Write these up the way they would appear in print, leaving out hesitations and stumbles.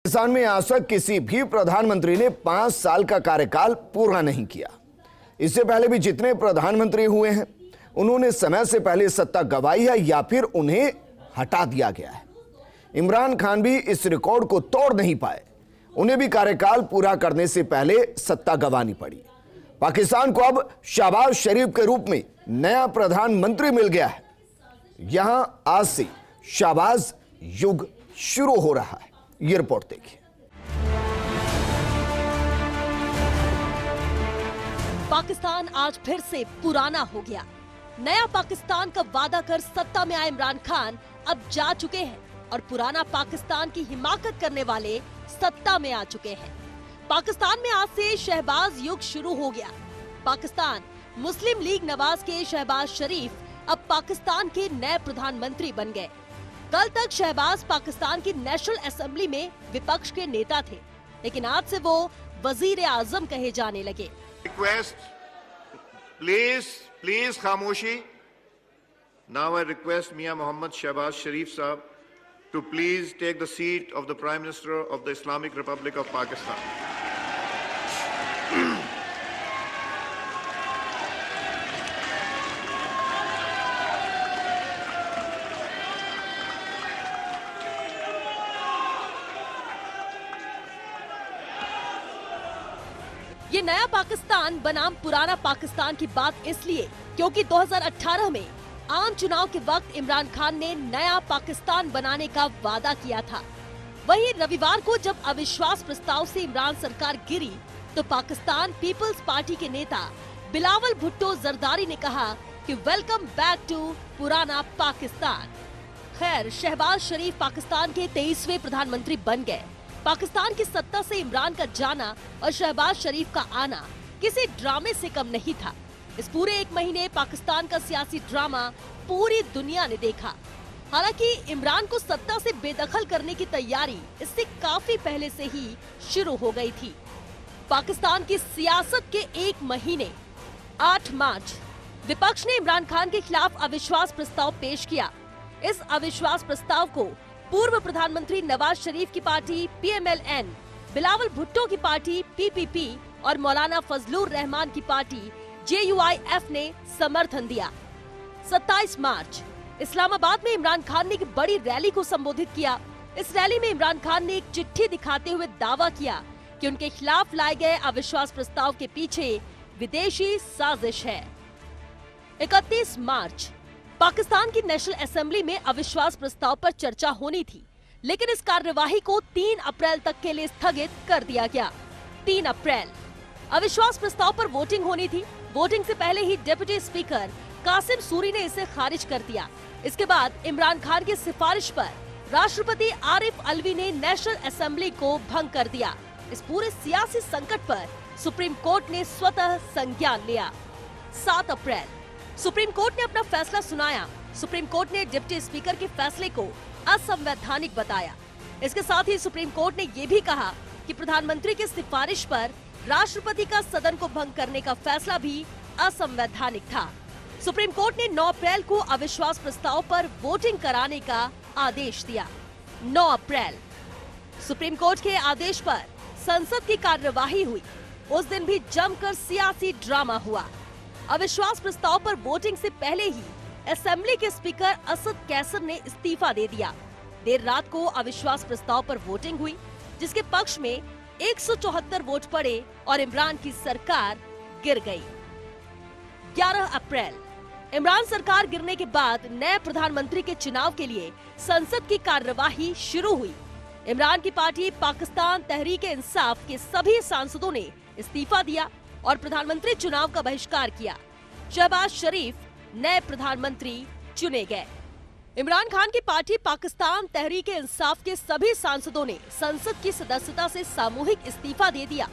पाकिस्तान में आज तक किसी भी प्रधानमंत्री ने 5 साल का कार्यकाल पूरा नहीं किया। इससे पहले भी जितने प्रधानमंत्री हुए हैं उन्होंने समय से पहले सत्ता गंवाई है या फिर उन्हें हटा दिया गया है। इमरान खान भी इस रिकॉर्ड को तोड़ नहीं पाए। उन्हें भी कार्यकाल पूरा करने से पहले सत्ता गंवानी पड़ी। पाकिस्तान को अब शहबाज शरीफ के रूप में नया प्रधानमंत्री मिल गया है। यहां आज से शहबाज युग शुरू हो रहा है। ये रिपोर्ट देखिए। पाकिस्तान आज फिर से पुराना हो गया। नया पाकिस्तान का वादा कर सत्ता में आए इमरान खान अब जा चुके हैं और पुराना पाकिस्तान की हिमाकत करने वाले सत्ता में आ चुके हैं। पाकिस्तान में आज से शहबाज युग शुरू हो गया। पाकिस्तान मुस्लिम लीग नवाज के शहबाज शरीफ अब पाकिस्तान के नए प्रधानमंत्री बन गए। कल तक शहबाज पाकिस्तान की नेशनल असेंबली में विपक्ष के नेता थे, लेकिन आज से वो वजीर आजम कहे जाने लगे। रिक्वेस्ट प्लीज खामोशी। Now I request Mian Mohammad Shahbaz Sharif साहब to please take the seat of the prime minister of the Islamic Republic of Pakistan. ये नया पाकिस्तान बनाम पुराना पाकिस्तान की बात इसलिए क्योंकि 2018 में आम चुनाव के वक्त इमरान खान ने नया पाकिस्तान बनाने का वादा किया था। वहीं रविवार को जब अविश्वास प्रस्ताव से इमरान सरकार गिरी तो पाकिस्तान पीपल्स पार्टी के नेता बिलावल भुट्टो जरदारी ने कहा कि वेलकम बैक टू पुराना पाकिस्तान। खैर, शहबाज शरीफ पाकिस्तान के 23वें प्रधानमंत्री बन गए। पाकिस्तान की सत्ता से इमरान का जाना और शहबाज शरीफ का आना किसी ड्रामे से कम नहीं था। इस पूरे एक महीने पाकिस्तान का सियासी ड्रामा पूरी दुनिया ने देखा। हालांकि इमरान को सत्ता से बेदखल करने की तैयारी इससे काफी पहले से ही शुरू हो गई थी। पाकिस्तान की सियासत के एक महीने 8 मार्च विपक्ष ने इमरान खान के खिलाफ अविश्वास प्रस्ताव पेश किया। इस अविश्वास प्रस्ताव को पूर्व प्रधानमंत्री नवाज शरीफ की पार्टी PMLN, बिलावल भुट्टो की पार्टी PPP और मौलाना फजलुर रहमान की पार्टी JUIF ने समर्थन दिया। 27 मार्च इस्लामाबाद में इमरान खान ने एक बड़ी रैली को संबोधित किया। इस रैली में इमरान खान ने एक चिट्ठी दिखाते हुए दावा किया कि उनके खिलाफ लाए गए अविश्वास प्रस्ताव के पीछे विदेशी साजिश है। 31 मार्च पाकिस्तान की नेशनल असेंबली में अविश्वास प्रस्ताव पर चर्चा होनी थी, लेकिन इस कार्यवाही को 3 अप्रैल तक के लिए स्थगित कर दिया गया। 3 अप्रैल अविश्वास प्रस्ताव पर वोटिंग होनी थी। वोटिंग से पहले ही डिप्टी स्पीकर कासिम सूरी ने इसे खारिज कर दिया। इसके बाद इमरान खान की सिफारिश पर राष्ट्रपति आरिफ अलवी ने नेशनल असेंबली को भंग कर दिया। इस पूरे सियासी संकट पर सुप्रीम कोर्ट ने स्वतः संज्ञान लिया। 7 अप्रैल सुप्रीम कोर्ट ने अपना फैसला सुनाया। सुप्रीम कोर्ट ने डिप्टी स्पीकर के फैसले को असंवैधानिक बताया। इसके साथ ही सुप्रीम कोर्ट ने ये भी कहा कि प्रधानमंत्री की सिफारिश पर राष्ट्रपति का सदन को भंग करने का फैसला भी असंवैधानिक था। सुप्रीम कोर्ट ने 9 अप्रैल को अविश्वास प्रस्ताव पर वोटिंग कराने का आदेश दिया। 9 अप्रैल सुप्रीम कोर्ट के आदेश पर संसद की कार्यवाही हुई। उस दिन भी जमकर सियासी ड्रामा हुआ। अविश्वास प्रस्ताव पर वोटिंग से पहले ही असेंबली के स्पीकर असद कैसर ने इस्तीफा दे दिया। देर रात को अविश्वास प्रस्ताव पर वोटिंग हुई, जिसके पक्ष में 174 वोट पड़े और इमरान की सरकार गिर गई। 11 अप्रैल इमरान सरकार गिरने के बाद नए प्रधानमंत्री के चुनाव के लिए संसद की कार्यवाही शुरू हुई। इमरान की पार्टी पाकिस्तान तहरीक-ए-इंसाफ के सभी सांसदों ने इस्तीफा दिया और प्रधानमंत्री चुनाव का बहिष्कार किया। शहबाज शरीफ नए प्रधानमंत्री चुने गए। इमरान खान की पार्टी पाकिस्तान तहरीक-ए-इंसाफ के सभी सांसदों ने संसद की सदस्यता से सामूहिक इस्तीफा दे दिया।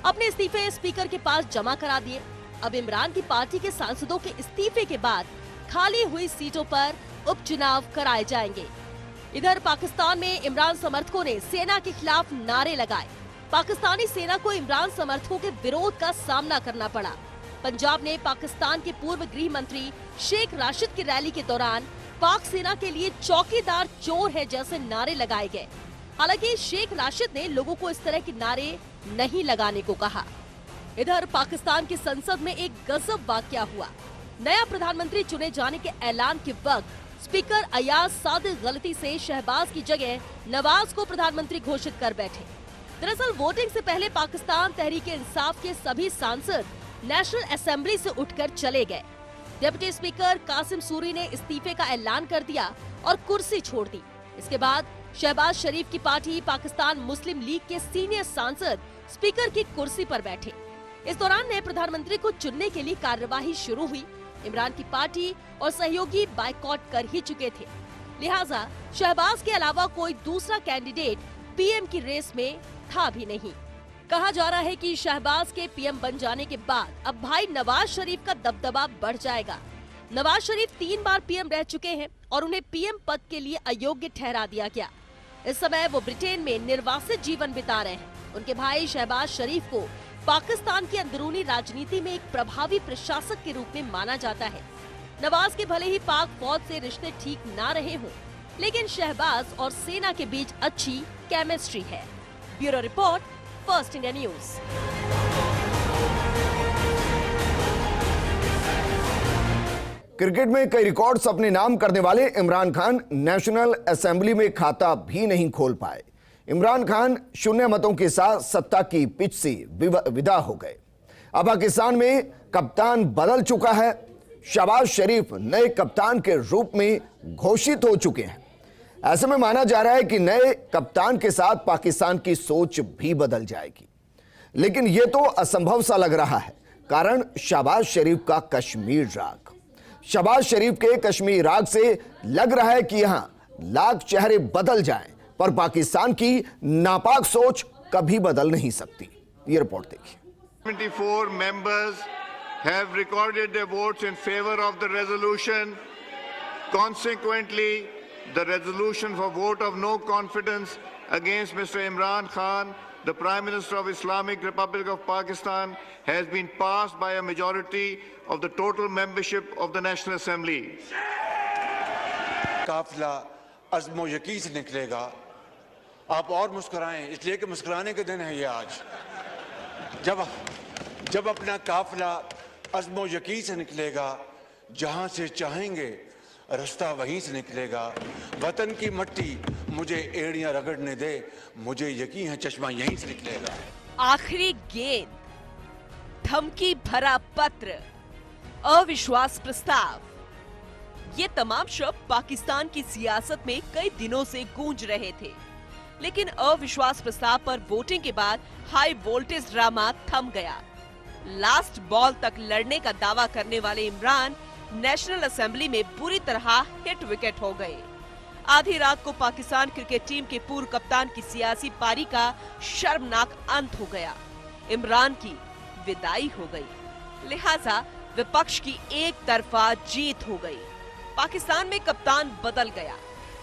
अपने इस्तीफे स्पीकर के पास जमा करा दिए। अब इमरान की पार्टी के सांसदों के इस्तीफे के बाद खाली हुई सीटों पर उपचुनाव कराए जाएंगे। इधर पाकिस्तान में इमरान समर्थकों ने सेना के खिलाफ नारे लगाए। पाकिस्तानी सेना को इमरान समर्थकों के विरोध का सामना करना पड़ा। पंजाब ने पाकिस्तान के पूर्व गृह मंत्री शेख राशिद की रैली के दौरान पाक सेना के लिए चौकीदार चोर है जैसे नारे लगाए गए। हालांकि शेख राशिद ने लोगों को इस तरह के नारे नहीं लगाने को कहा। इधर पाकिस्तान की संसद में एक गजब वाकया हुआ। नया प्रधानमंत्री चुने जाने के ऐलान के वक्त स्पीकर अयाज सादिक गलती से शहबाज की जगह नवाज को प्रधानमंत्री घोषित कर बैठे। दरअसल वोटिंग से पहले पाकिस्तान तहरीक इंसाफ के सभी सांसद नेशनल असेंबली से उठकर चले गए। डिप्टी स्पीकर कासिम सूरी ने इस्तीफे का ऐलान कर दिया और कुर्सी छोड़ दी। इसके बाद शहबाज शरीफ की पार्टी पाकिस्तान मुस्लिम लीग के सीनियर सांसद स्पीकर की कुर्सी पर बैठे। इस दौरान नए प्रधानमंत्री को चुनने के लिए कार्यवाही शुरू हुई। इमरान की पार्टी और सहयोगी बाइकॉट कर ही चुके थे, लिहाजा शहबाज के अलावा कोई दूसरा कैंडिडेट पीएम की रेस में था भी नहीं। कहा जा रहा है कि शहबाज के पीएम बन जाने के बाद अब भाई नवाज शरीफ का दबदबा बढ़ जाएगा। नवाज शरीफ 3 बार पीएम रह चुके हैं और उन्हें पीएम पद के लिए अयोग्य ठहरा दिया गया। इस समय वो ब्रिटेन में निर्वासित जीवन बिता रहे हैं। उनके भाई शहबाज शरीफ को पाकिस्तान की अंदरूनी राजनीति में एक प्रभावी प्रशासक के रूप में माना जाता है। नवाज के भले ही पाक फौज से रिश्ते ठीक ना रहे हों, लेकिन शहबाज और सेना के बीच अच्छी केमिस्ट्री है। Bureau report, first India news. Cricket में कई रिकॉर्ड्स अपने नाम करने वाले इमरान खान नेशनल असेंबली में खाता भी नहीं खोल पाए। इमरान खान शून्य मतों के साथ सत्ता की पिच से विदा हो गए। अब पाकिस्तान में कप्तान बदल चुका है। शहबाज शरीफ नए कप्तान के रूप में घोषित हो चुके हैं। ऐसे में माना जा रहा है कि नए कप्तान के साथ पाकिस्तान की सोच भी बदल जाएगी, लेकिन यह तो असंभव सा लग रहा है, कारण शहबाज शरीफ का कश्मीर राग। शहबाज शरीफ के कश्मीर राग से लग रहा है कि यहां लाख चेहरे बदल जाएं, पर पाकिस्तान की नापाक सोच कभी बदल नहीं सकती। ये रिपोर्ट देखिए। 74 members have recorded their votes in favor of the resolution. Consequently, the resolution for vote of no confidence against Mr. Imran Khan, the Prime Minister of Islamic Republic of Pakistan, has been passed by a majority of the total membership of the National Assembly. काफिला अज़्म यकीन से निकलेगा। आप और मुस्कुराएं, इसलिए कि मुस्कुराने के दिन है ये आज। जब अपना काफिला अज़्म यकीन से निकलेगा, जहां से चाहेंगे रास्ता वहीं से निकलेगा। वतन की मट्टी मुझे एड़ियां रगड़ने दे, मुझे यकीन है चश्मा यहीं से निकलेगा। आखिरी गेंद, धमकी भरा पत्र, अविश्वास प्रस्ताव, ये तमाम शब्द पाकिस्तान की सियासत में कई दिनों से गूंज रहे थे, लेकिन अविश्वास प्रस्ताव पर वोटिंग के बाद हाई वोल्टेज ड्रामा थम गया। लास्ट बॉल तक लड़ने का दावा करने वाले इमरान नेशनल असेंबली में बुरी तरह हिट विकेट हो गए। आधी रात को पाकिस्तान क्रिकेट टीम के पूर्व कप्तान की सियासी पारी का शर्मनाक अंत हो गया। इमरान की विदाई हो गई, लिहाजा विपक्ष की एक तरफा जीत हो गई। पाकिस्तान में कप्तान बदल गया।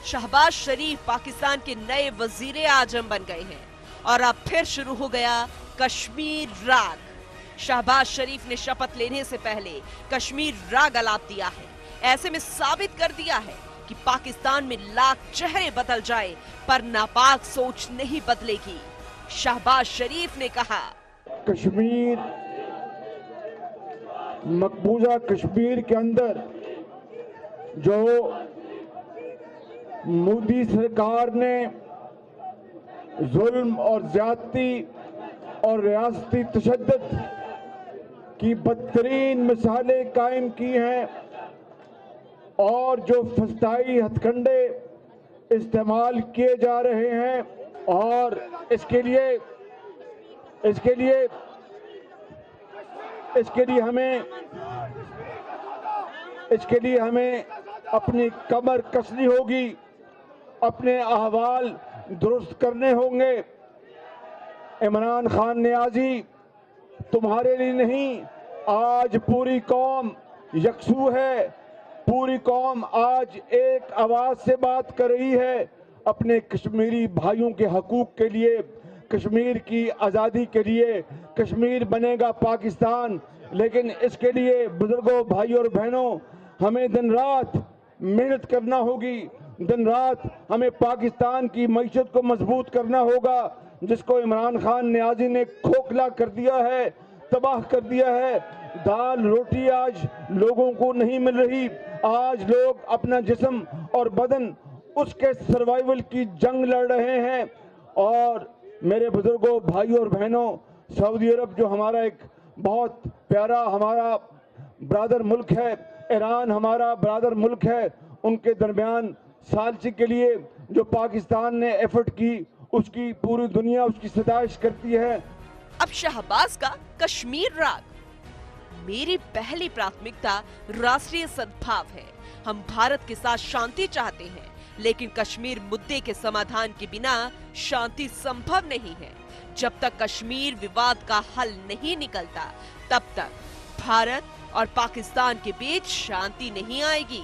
शहबाज शरीफ पाकिस्तान के नए वजीर आजम बन गए हैं और अब फिर शुरू हो गया कश्मीर राग। शहबाज शरीफ ने शपथ लेने से पहले कश्मीर राग अलाप दिया है। ऐसे में साबित कर दिया है कि पाकिस्तान में लाख चेहरे बदल जाए पर नापाक सोच नहीं बदलेगी। शहबाज शरीफ ने कहा, कश्मीर, मकबूजा कश्मीर के अंदर जो मोदी सरकार ने जुल्म और ज्यादती और रियासती तशद्दुद की बदतरीन मिसालें कायम की हैं और जो फस्ताई हथकंडे इस्तेमाल किए जा रहे हैं, और इसके लिए हमें अपनी कमर कसनी होगी, अपने अहवाल दुरुस्त करने होंगे। इमरान खान नियाज़ी, तुम्हारे लिए नहीं, आज पूरी कौम यकसू है। पूरी कौम आज एक आवाज से बात कर रही है अपने कश्मीरी भाइयों के हकूक के लिए, कश्मीर की आज़ादी के लिए। कश्मीर बनेगा पाकिस्तान, लेकिन इसके लिए बुजुर्गों, भाइयों और बहनों, हमें दिन रात मेहनत करना होगी, दिन रात हमें पाकिस्तान की मईशत को मजबूत करना होगा, जिसको इमरान खान नियाज़ी ने खोखला कर दिया है, तबाह कर दिया है। दाल रोटी आज लोगों को नहीं मिल रही। आज लोग अपना जिस्म और बदन उसके सर्वाइवल की जंग लड़ रहे हैं। और मेरे बुजुर्गों, भाइयों और बहनों, सऊदी अरब जो हमारा एक बहुत प्यारा हमारा ब्रादर मुल्क है, ईरान हमारा ब्रादर मुल्क है, उनके दरमियान सालसी के लिए जो पाकिस्तान ने एफर्ट की, उसकी पूरी दुनिया उसकी सताइश करती है। अब शहबाज का कश्मीर राग। मेरी पहली प्राथमिकता राष्ट्रीय सद्भाव है। हम भारत के साथ शांति चाहते हैं, लेकिन कश्मीर मुद्दे के समाधान के बिना शांति संभव नहीं है। जब तक कश्मीर विवाद का हल नहीं निकलता, तब तक भारत और पाकिस्तान के बीच शांति नहीं आएगी।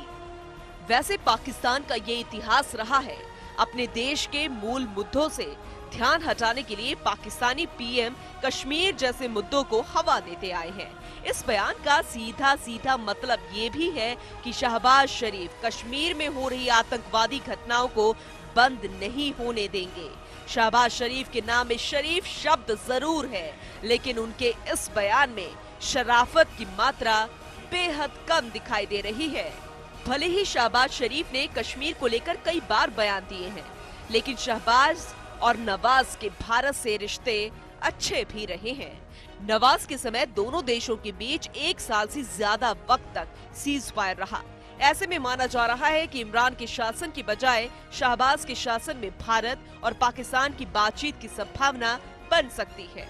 वैसे पाकिस्तान का ये इतिहास रहा है, अपने देश के मूल मुद्दों से ध्यान हटाने के लिए पाकिस्तानी पीएम कश्मीर जैसे मुद्दों को हवा देते आए हैं। इस बयान का सीधा सीधा मतलब ये भी है कि शहबाज शरीफ कश्मीर में हो रही आतंकवादी घटनाओं को बंद नहीं होने देंगे। शहबाज शरीफ के नाम में शरीफ शब्द जरूर है, लेकिन उनके इस बयान में शराफत की मात्रा बेहद कम दिखाई दे रही है। भले ही शहबाज शरीफ ने कश्मीर को लेकर कई बार बयान दिए हैं, लेकिन शहबाज और नवाज के भारत से रिश्ते अच्छे भी रहे हैं। नवाज के समय दोनों देशों के बीच 1 साल से ज्यादा वक्त तक सीज फायर रहा। ऐसे में माना जा रहा है कि इमरान के शासन की बजाय शहबाज के शासन में भारत और पाकिस्तान की बातचीत की संभावना बन सकती है।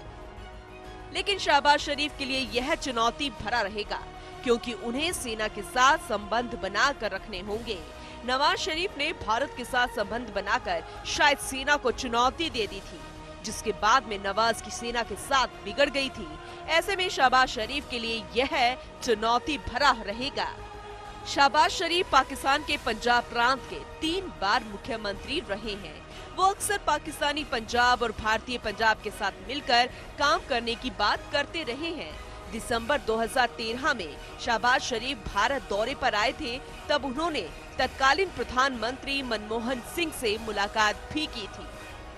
लेकिन शहबाज शरीफ के लिए यह चुनौती भरा रहेगा, क्योंकि उन्हें सेना के साथ संबंध बनाकर रखने होंगे। नवाज शरीफ ने भारत के साथ संबंध बनाकर शायद सेना को चुनौती दे दी थी, जिसके बाद में नवाज की सेना के साथ बिगड़ गई थी। ऐसे में शहबाज शरीफ के लिए यह चुनौती भरा रहेगा। शहबाज शरीफ पाकिस्तान के पंजाब प्रांत के 3 बार मुख्यमंत्री रहे हैं। वो अक्सर पाकिस्तानी पंजाब और भारतीय पंजाब के साथ मिलकर काम करने की बात करते रहे हैं। दिसंबर 2013 में शहबाज शरीफ भारत दौरे पर आए थे, तब उन्होंने तत्कालीन प्रधानमंत्री मनमोहन सिंह से मुलाकात भी की थी।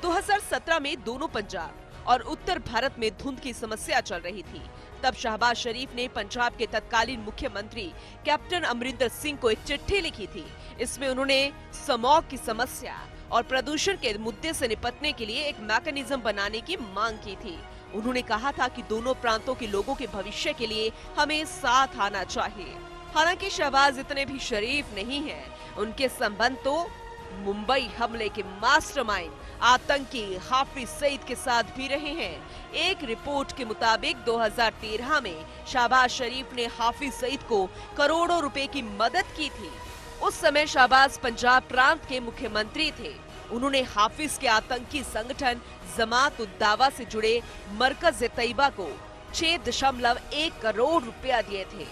2017 में दोनों पंजाब और उत्तर भारत में धुंध की समस्या चल रही थी। तब शहबाज शरीफ ने पंजाब के तत्कालीन मुख्यमंत्री कैप्टन अमरिंदर सिंह को एक चिट्ठी लिखी थी। इसमें उन्होंने स्मॉग की समस्या और प्रदूषण के मुद्दे से निपटने के लिए एक मैकेनिज्म बनाने की मांग की थी। उन्होंने कहा था कि दोनों प्रांतों के लोगों के भविष्य के लिए हमें साथ आना चाहिए। हालांकि शहबाज इतने भी शरीफ नहीं हैं। उनके संबंध तो मुंबई हमले के मास्टरमाइंड आतंकी हाफिज सईद के साथ भी रहे हैं। एक रिपोर्ट के मुताबिक 2013 में शहबाज शरीफ ने हाफिज सईद को करोड़ों रुपए की मदद की थी। उस समय शहबाज पंजाब प्रांत के मुख्यमंत्री थे। उन्होंने हाफिज के आतंकी संगठन जमात उद दावा से जुड़े मरकज तैयबा को 6.1 करोड़ रुपया दिए थे।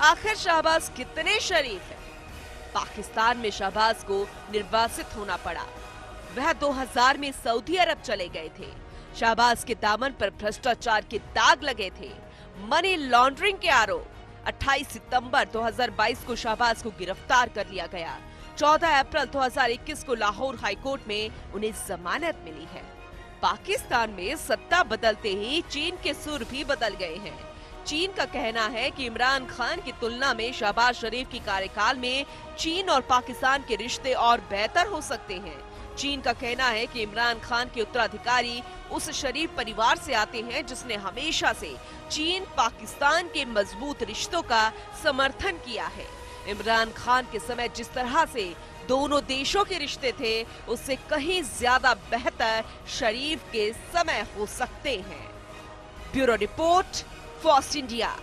आखिर शहबाज कितने शरीफ है? पाकिस्तान में शहबाज को निर्वासित होना पड़ा। वह 2000 में सऊदी अरब चले गए थे। शहबाज के दामन पर भ्रष्टाचार के दाग लगे थे, मनी लॉन्ड्रिंग के आरोप। 28 सितंबर 2022 को शहबाज को गिरफ्तार कर लिया गया। 14 अप्रैल 2021 को लाहौर हाईकोर्ट में उन्हें जमानत मिली है। पाकिस्तान में सत्ता बदलते ही चीन के सुर भी बदल गए हैं। चीन का कहना है कि इमरान खान की तुलना में शहबाज शरीफ की कार्यकाल में चीन और पाकिस्तान के रिश्ते और बेहतर हो सकते हैं। चीन का कहना है कि इमरान खान के उत्तराधिकारी उस शरीफ परिवार से आते हैं जिसने हमेशा से चीन पाकिस्तान के मजबूत रिश्तों का समर्थन किया है। इमरान खान के समय जिस तरह से दोनों देशों के रिश्ते थे, उससे कहीं ज्यादा बेहतर शरीफ के समय हो सकते हैं। Bureau report, first India.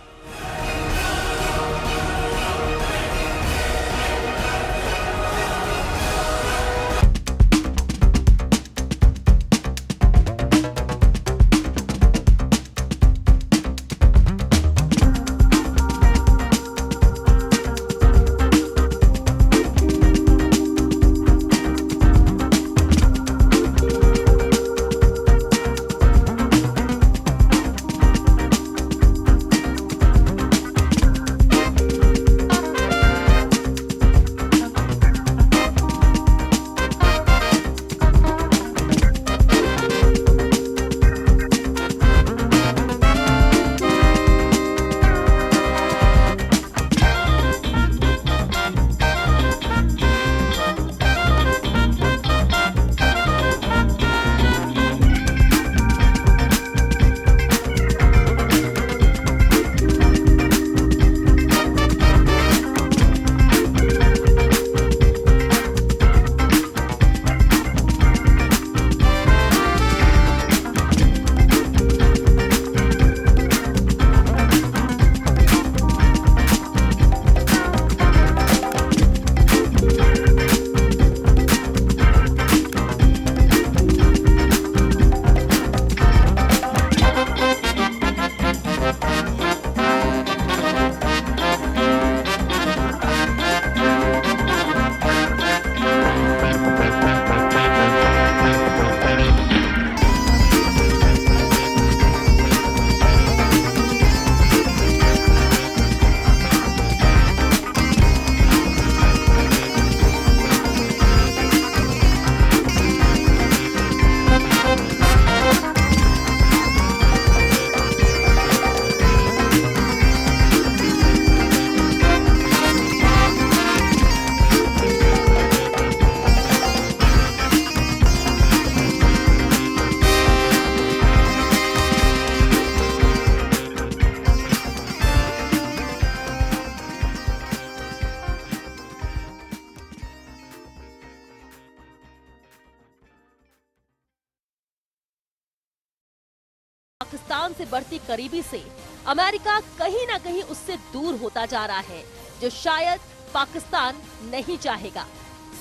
Pakistan से बढ़ती करीबी से अमेरिका कहीं ना कहीं उससे दूर होता जा रहा है, जो शायद पाकिस्तान नहीं चाहेगा।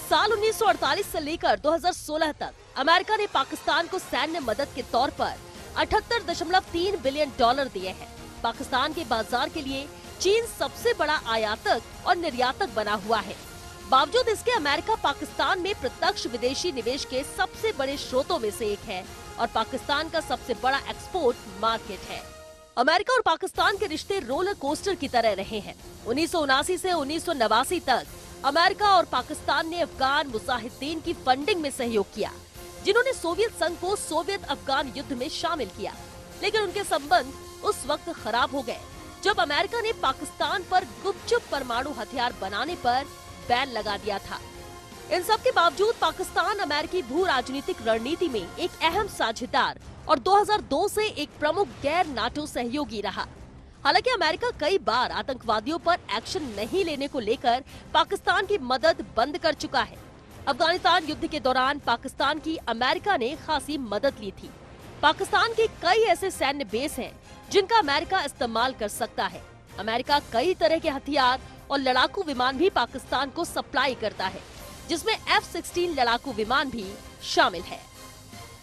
साल 1948 से लेकर 2016 तक अमेरिका ने पाकिस्तान को सैन्य मदद के तौर पर 78.3 बिलियन डॉलर दिए हैं। पाकिस्तान के बाजार के लिए चीन सबसे बड़ा आयातक और निर्यातक बना हुआ है। बावजूद इसके अमेरिका पाकिस्तान में प्रत्यक्ष विदेशी निवेश के सबसे बड़े स्रोतों में से एक है और पाकिस्तान का सबसे बड़ा एक्सपोर्ट मार्केट है। अमेरिका और पाकिस्तान के रिश्ते रोलर कोस्टर की तरह रहे हैं। 1979 से 1989 तक अमेरिका और पाकिस्तान ने अफगान मुजाहिदीन की फंडिंग में सहयोग किया, जिन्होंने सोवियत संघ को सोवियत अफगान युद्ध में शामिल किया। लेकिन उनके संबंध उस वक्त खराब हो गए जब अमेरिका ने पाकिस्तान पर गुपचुप परमाणु हथियार बनाने पर बैन लगा दिया था। इन सब के बावजूद पाकिस्तान अमेरिकी भू राजनीतिक रणनीति में एक अहम साझेदार और 2002 से एक प्रमुख गैर नाटो सहयोगी रहा। हालांकि अमेरिका कई बार आतंकवादियों पर एक्शन नहीं लेने को लेकर पाकिस्तान की मदद बंद कर चुका है। अफगानिस्तान युद्ध के दौरान पाकिस्तान की अमेरिका ने खासी मदद ली थी। पाकिस्तान के कई ऐसे सैन्य बेस हैं जिनका अमेरिका इस्तेमाल कर सकता है। अमेरिका कई तरह के हथियार और लड़ाकू विमान भी पाकिस्तान को सप्लाई करता है, जिसमें F-16 लड़ाकू विमान भी शामिल है।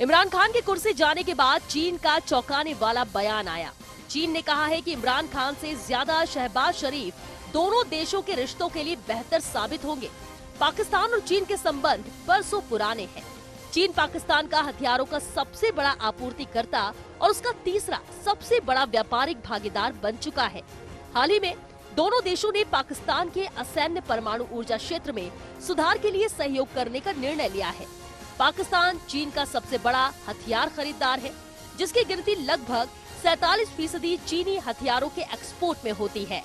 इमरान खान के कुर्सी जाने के बाद चीन का चौंकाने वाला बयान आया। चीन ने कहा है कि इमरान खान से ज्यादा शहबाज शरीफ दोनों देशों के रिश्तों के लिए बेहतर साबित होंगे। पाकिस्तान और चीन के संबंध बरसों पुराने हैं। चीन पाकिस्तान का हथियारों का सबसे बड़ा आपूर्तिकर्ता और उसका तीसरा सबसे बड़ा व्यापारिक भागीदार बन चुका है। हाल ही में दोनों देशों ने पाकिस्तान के असैन्य परमाणु ऊर्जा क्षेत्र में सुधार के लिए सहयोग करने का निर्णय लिया है। पाकिस्तान चीन का सबसे बड़ा हथियार खरीदार है, जिसकी गिनती लगभग 47% चीनी हथियारों के एक्सपोर्ट में होती है।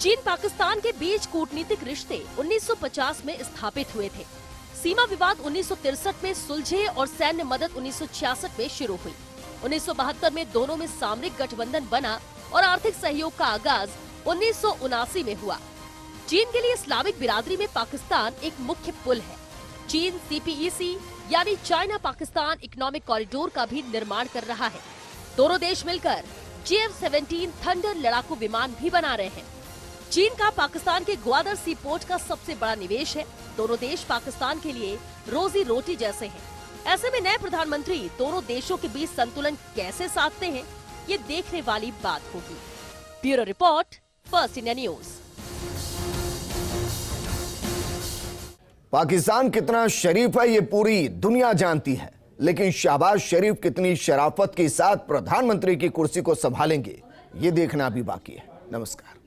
चीन पाकिस्तान के बीच कूटनीतिक रिश्ते 1950 में स्थापित हुए थे। सीमा विवाद 1963 में सुलझे और सैन्य मदद 1966 में शुरू हुई। 1972 में दोनों में सामरिक गठबंधन बना और आर्थिक सहयोग का आगाज 1979 में हुआ। चीन के लिए इस्लामिक बिरादरी में पाकिस्तान एक मुख्य पुल है। चीन CPEC यानी चाइना पाकिस्तान इकोनॉमिक कॉरिडोर का भी निर्माण कर रहा है। दोनों देश मिलकर JF-17 थंडर लड़ाकू विमान भी बना रहे हैं। चीन का पाकिस्तान के ग्वादर सी पोर्ट का सबसे बड़ा निवेश है। दोनों देश पाकिस्तान के लिए रोजी रोटी जैसे हैं। ऐसे में नए प्रधानमंत्री दोनों देशों के बीच संतुलन कैसे साधते हैं, ये देखने वाली बात होगी। Bureau report, first India news. Pakistan कितना शरीफ है ये पूरी दुनिया जानती है, लेकिन शहबाज शरीफ कितनी शराफत के साथ प्रधानमंत्री की कुर्सी को संभालेंगे ये देखना भी बाकी है। नमस्कार।